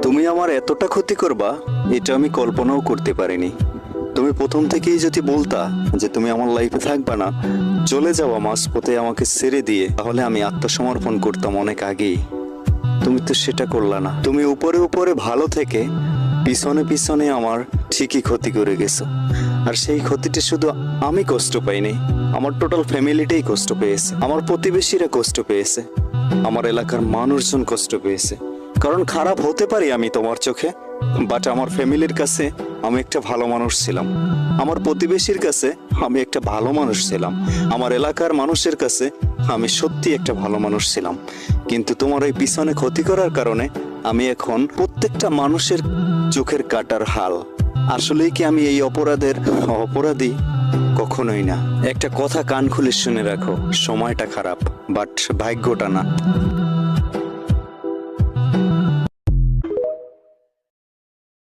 তুমি আমার এতটা ক্ষতি করবা এটা আমি কল্পনাও করতে পারিনি। তুমি প্রথম থেকেই যদি বলতা যে তুমি আমার লাইফে থাকবা না, চলে যাওয়া মাঝপথে আমাকে ছেড়ে দিয়ে, তাহলে আমি আত্মসমর্পণ করতাম অনেক আগেই। তুমি তো সেটা করলা না। তুমি উপরে উপরে ভালো থেকে পিছনে পিছনে আমার ঠিকই ক্ষতি করে গেছো। আর সেই ক্ষতিটা শুধু আমি কষ্ট পাইনি, আমার টোটাল ফ্যামিলিটাই কষ্ট পেয়েছে, আমার প্রতিবেশীরা কষ্ট পেয়েছে, আমার এলাকার মানুষজন কষ্ট পেয়েছে। কারণ খারাপ হতে পারি আমি তোমার চোখে, বাট আমার ফ্যামিলির কাছে আমি একটা ভালো মানুষ ছিলাম, আমার প্রতিবেশীর কাছে আমি একটা ভালো মানুষ ছিলাম, আমার এলাকার মানুষের কাছে আমি সত্যি একটা ভালো মানুষ ছিলাম। কিন্তু তোমার এই পিছনে ক্ষতি করার কারণে আমি এখন প্রত্যেকটা মানুষের চোখের কাটার হাল। আসলেই কি আমি এই অপরাধের অপরাধী? কখনোই না। একটা কথা কান খুলে শুনে রাখো, সময়টা খারাপ বাট ভাগ্যটা না।